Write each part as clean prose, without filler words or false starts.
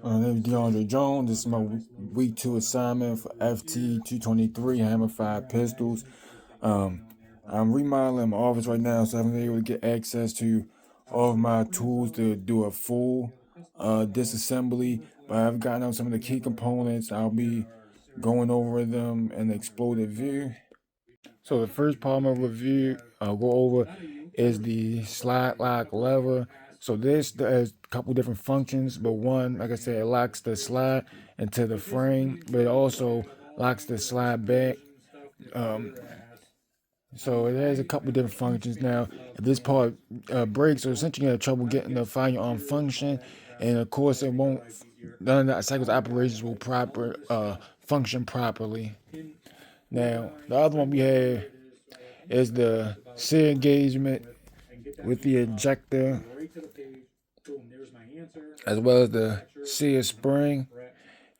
My name is DeAndre Jones. This is my week 2 assignment for FT 223 Hammer 5 Pistols. Um, I'm remodeling my office right now, so I haven't been able to get access to all of my tools to do a full disassembly. But I've gotten out some of the key components. I'll be going over them in the exploded view. So the first part I'm gonna go over, is the slide lock lever. So this has a couple different functions, but one, like I said, it locks the slide into the frame, but it also locks the slide back. Um, so it has a couple different functions. Now, if this part breaks, or essentially you have trouble getting the firearm function, and of course it won't. None of the cycles operations will function properly. Now, the other one we have is the sear engagement with the ejector, as well as the sear spring.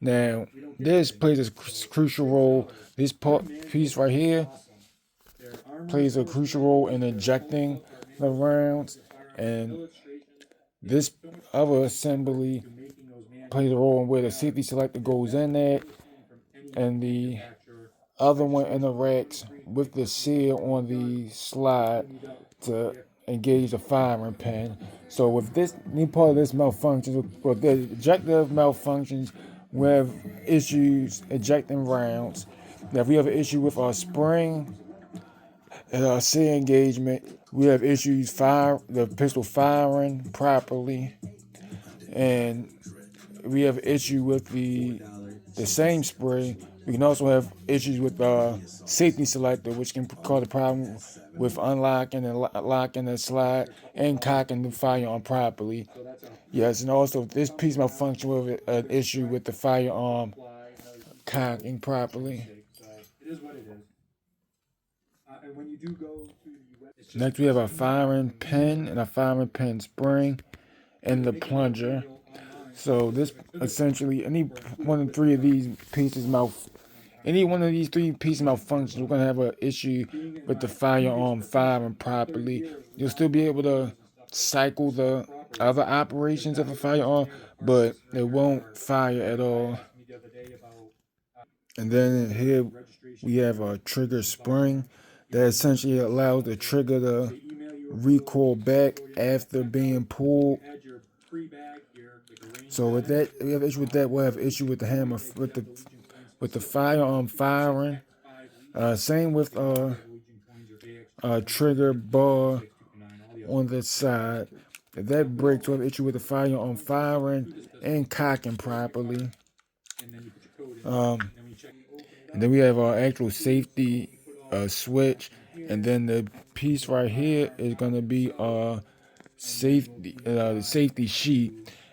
Now, this plays a crucial role. This piece right here plays a crucial role in ejecting the rounds, and this other assembly plays a role in where the safety selector goes in at, and the other one interacts with the seal on the slide to engage the firing pin. So with this new part of this malfunctions, with the ejector malfunctions, we have issues ejecting rounds. Now, if we have an issue with our spring and our seal engagement, we have issues the pistol firing properly, and we have issue with the same spray. We can also have issues with safety selector, which can cause a problem with unlocking and locking the slide and cocking the firearm properly. Yes, and also this piece malfunction with an issue with the firearm cocking properly. Next, we have our firing pin and a firing pin spring and the plunger. So this essentially, any one of these three pieces malfunctions, we're gonna have an issue with the firearm firing properly. You'll still be able to cycle the other operations of a firearm, but it won't fire at all. And then here we have a trigger spring that essentially allows the trigger to recoil back after being pulled. So with that, we have issue with that. We'll have issue with the hammer with the firearm firing. Same with trigger bar on the side. If that breaks, we'll have issue with the firearm firing and cocking properly. And then we have our actual safety switch, and then the piece right here is gonna be our the safety sheet,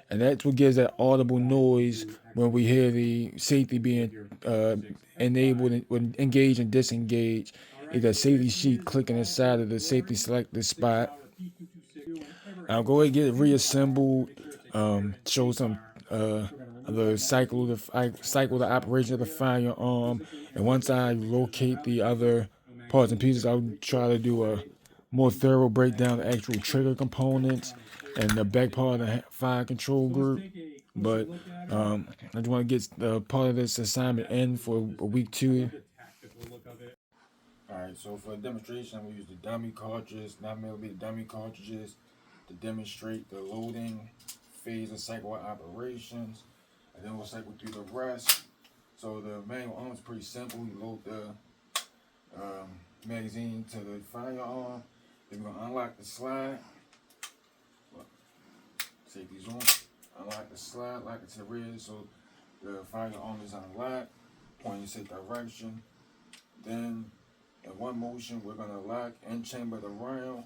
and that's what gives that audible noise when we hear the safety being enabled, when engaged and disengaged. Is that safety sheet clicking inside of the safety selected spot. I'll go ahead and get it reassembled. Show some the cycle the operation of the firearm, and once I locate the other parts and pieces, I'll try to do a more thorough breakdown of the actual trigger components and the back part of the fire control group. But I just want to get part of this assignment in for week 2. All right, so for a demonstration, I'm gonna use the dummy cartridges, 9mm dummy cartridges, to demonstrate the loading phase of cycle operations, and then we'll cycle through the rest. So the manual arm is pretty simple. You load the magazine to the firearm. Then we're gonna unlock the slide. Safety's on. Unlock the slide, lock it to the rear, so the firearm is unlocked. Point in safe direction. Then in one motion, we're gonna lock and chamber the round.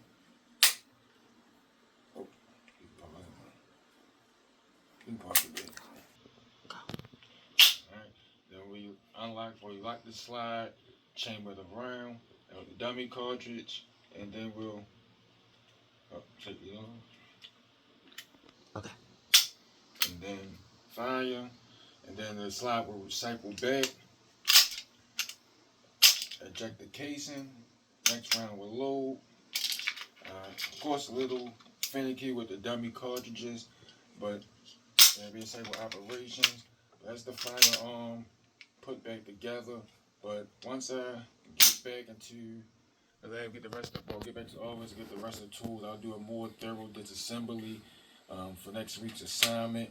Oh, pause a bit. Alright, then we unlock or we lock the slide, chamber the round, the dummy cartridge, and then we'll check it on. Okay. And then fire, and then the slide will recycle back. Eject the casing. Next round will load. Of course, a little finicky with the dummy cartridges, but Disable operations. That's the final put back together. But once I get back into the lab, get back to the office, get the rest of the tools, I'll do a more thorough disassembly for next week's assignment.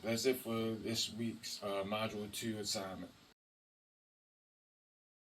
That's it for this week's Module 2 assignment.